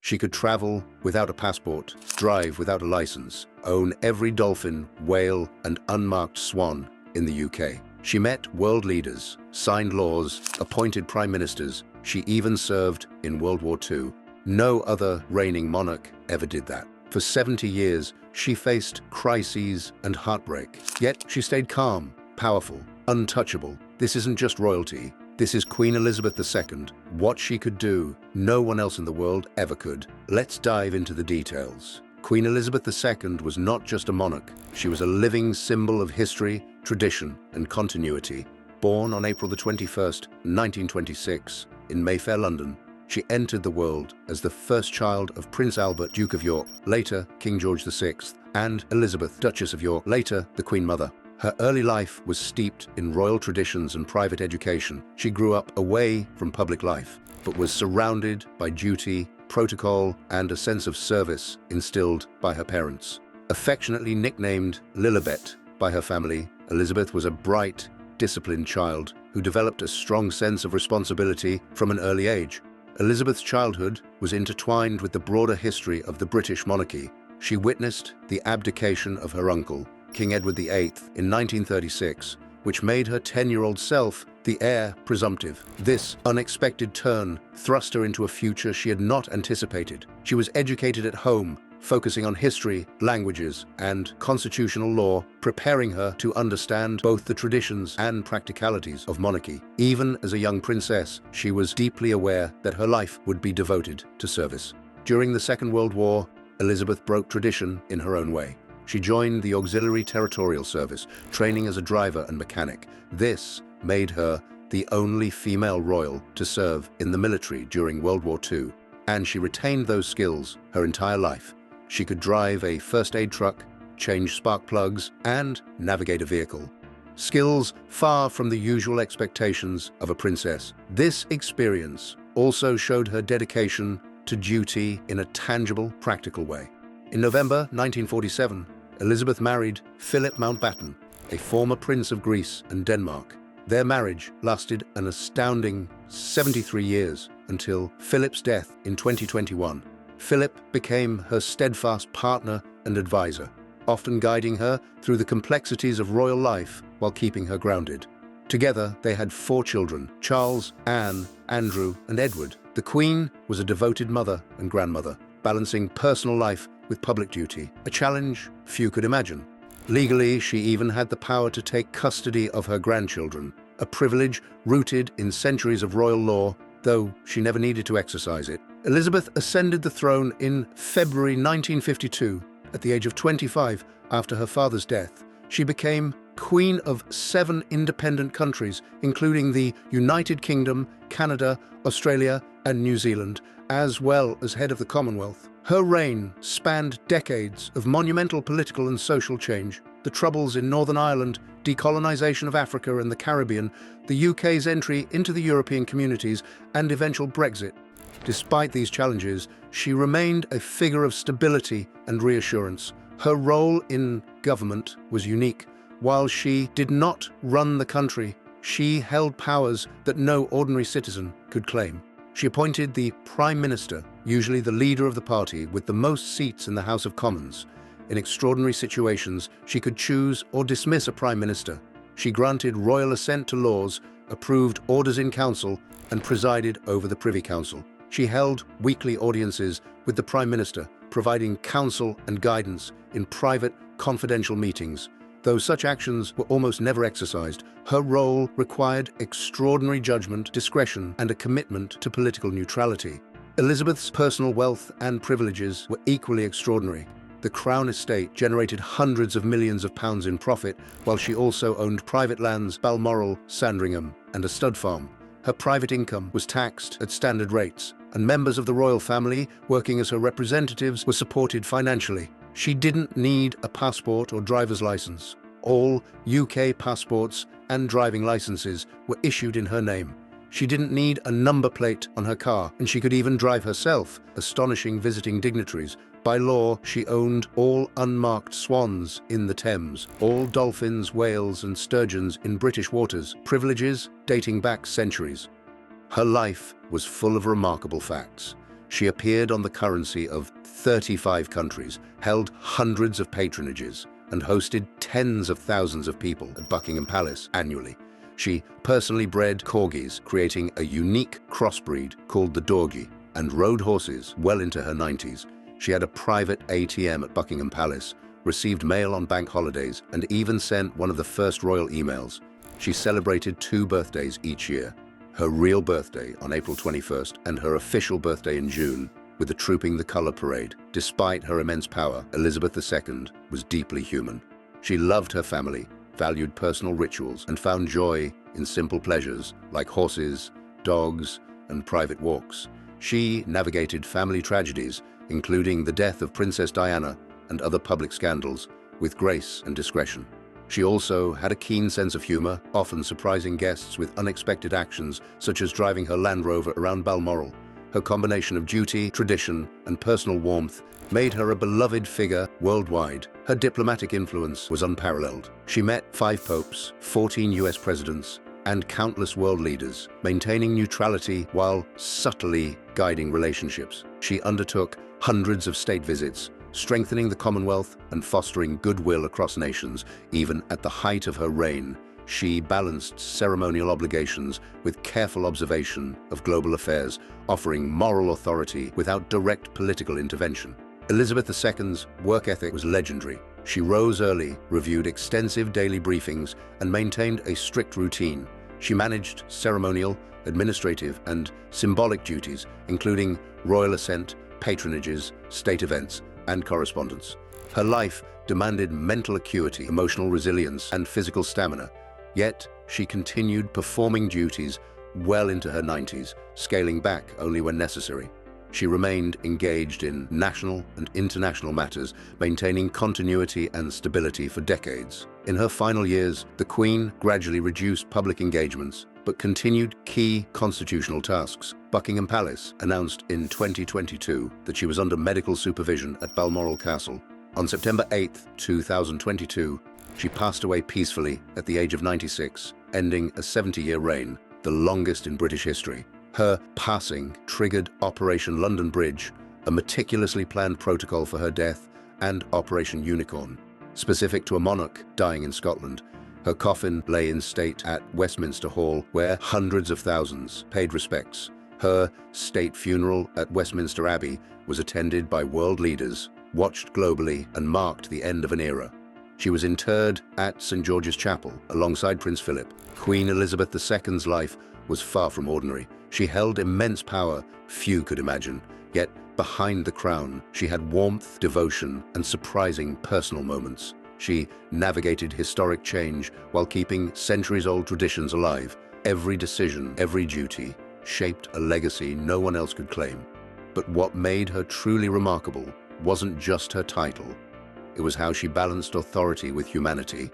She could travel without a passport, drive without a license, own every dolphin, whale, and unmarked swan in the UK. She met world leaders, signed laws, appointed prime ministers. She even served in World War II. No other reigning monarch ever did that. For 70 years, she faced crises and heartbreak. Yet she stayed calm, powerful, untouchable. This isn't just royalty. This is Queen Elizabeth II. What she could do, no one else in the world ever could. Let's dive into the details. Queen Elizabeth II was not just a monarch. She was a living symbol of history, tradition, and continuity. Born on April 21st, 1926, in Mayfair, London, she entered the world as the first child of Prince Albert, Duke of York, later King George VI, and Elizabeth, Duchess of York, later the Queen Mother. Her early life was steeped in royal traditions and private education. She grew up away from public life, but was surrounded by duty, protocol, and a sense of service instilled by her parents. Affectionately nicknamed Lilibet by her family, Elizabeth was a bright, disciplined child who developed a strong sense of responsibility from an early age. Elizabeth's childhood was intertwined with the broader history of the British monarchy. She witnessed the abdication of her uncle, King Edward VIII, in 1936, which made her 10-year-old self the heir presumptive. This unexpected turn thrust her into a future she had not anticipated. She was educated at home, focusing on history, languages, and constitutional law, preparing her to understand both the traditions and practicalities of monarchy. Even as a young princess, she was deeply aware that her life would be devoted to service. During the Second World War, Elizabeth broke tradition in her own way. She joined the Auxiliary Territorial Service, training as a driver and mechanic. This made her the only female royal to serve in the military during World War II, and she retained those skills her entire life. She could drive a first aid truck, change spark plugs, and navigate a vehicle. Skills far from the usual expectations of a princess. This experience also showed her dedication to duty in a tangible, practical way. In November 1947, Elizabeth married Philip Mountbatten, a former prince of Greece and Denmark. Their marriage lasted an astounding 73 years until Philip's death in 2021. Philip became her steadfast partner and advisor, often guiding her through the complexities of royal life while keeping her grounded. Together, they had 4 children: Charles, Anne, Andrew, and Edward. The Queen was a devoted mother and grandmother, balancing personal life with public duty, a challenge few could imagine. Legally, she even had the power to take custody of her grandchildren, a privilege rooted in centuries of royal law, though she never needed to exercise it. Elizabeth ascended the throne in February 1952, at the age of 25, after her father's death. She became Queen of 7 independent countries, including the United Kingdom, Canada, Australia, and New Zealand, as well as head of the Commonwealth. Her reign spanned decades of monumental political and social change: the Troubles in Northern Ireland, decolonization of Africa and the Caribbean, the UK's entry into the European communities, and eventual Brexit. Despite these challenges, she remained a figure of stability and reassurance. Her role in government was unique. While she did not run the country, she held powers that no ordinary citizen could claim. She appointed the Prime Minister, usually the leader of the party with the most seats in the House of Commons. In extraordinary situations, she could choose or dismiss a Prime Minister. She granted royal assent to laws, approved orders in council, and presided over the Privy Council. She held weekly audiences with the Prime Minister, providing counsel and guidance in private, confidential meetings. Though such actions were almost never exercised, her role required extraordinary judgment, discretion, and a commitment to political neutrality. Elizabeth's personal wealth and privileges were equally extraordinary. The Crown Estate generated hundreds of millions of pounds in profit, while she also owned private lands, Balmoral, Sandringham, and a stud farm. Her private income was taxed at standard rates, and members of the royal family, working as her representatives, were supported financially. She didn't need a passport or driver's license. All UK passports and driving licenses were issued in her name. She didn't need a number plate on her car, and she could even drive herself, astonishing visiting dignitaries. By law, she owned all unmarked swans in the Thames, all dolphins, whales, and sturgeons in British waters, privileges dating back centuries. Her life was full of remarkable facts. She appeared on the currency of 35 countries, held hundreds of patronages, and hosted tens of thousands of people at Buckingham Palace annually. She personally bred corgis, creating a unique crossbreed called the Dorgi, and rode horses well into her 90s. She had a private ATM at Buckingham Palace, received mail on bank holidays, and even sent one of the first royal emails. She celebrated 2 birthdays each year, her real birthday on April 21st and her official birthday in June, with the Trooping the Colour Parade. Despite her immense power, Elizabeth II was deeply human. She loved her family, valued personal rituals, and found joy in simple pleasures like horses, dogs, and private walks. She navigated family tragedies, including the death of Princess Diana and other public scandals, with grace and discretion. She also had a keen sense of humor, often surprising guests with unexpected actions, such as driving her Land Rover around Balmoral. Her combination of duty, tradition, and personal warmth made her a beloved figure worldwide. Her diplomatic influence was unparalleled. She met 5 popes, 14 US presidents, and countless world leaders, maintaining neutrality while subtly guiding relationships. She undertook hundreds of state visits, strengthening the Commonwealth and fostering goodwill across nations. Even at the height of her reign, she balanced ceremonial obligations with careful observation of global affairs, offering moral authority without direct political intervention. Elizabeth II's work ethic was legendary. She rose early, reviewed extensive daily briefings, and maintained a strict routine. She managed ceremonial, administrative, and symbolic duties, including royal assent, patronages, state events, and correspondence. Her life demanded mental acuity, emotional resilience, and physical stamina, yet she continued performing duties well into her 90s, scaling back only when necessary. She remained engaged in national and international matters, maintaining continuity and stability for decades. In her final years, the Queen gradually reduced public engagements, but continued key constitutional tasks. Buckingham Palace announced in 2022 that she was under medical supervision at Balmoral Castle. On September 8, 2022, she passed away peacefully at the age of 96, ending a 70-year reign, the longest in British history. Her passing triggered Operation London Bridge, a meticulously planned protocol for her death, and Operation Unicorn, specific to a monarch dying in Scotland. Her coffin lay in state at Westminster Hall, where hundreds of thousands paid respects. Her state funeral at Westminster Abbey was attended by world leaders, watched globally, and marked the end of an era. She was interred at St. George's Chapel alongside Prince Philip. Queen Elizabeth II's life was far from ordinary. She held immense power few could imagine, yet behind the crown, she had warmth, devotion, and surprising personal moments. She navigated historic change while keeping centuries-old traditions alive. Every decision, every duty, shaped a legacy no one else could claim. But what made her truly remarkable wasn't just her title. It was how she balanced authority with humanity.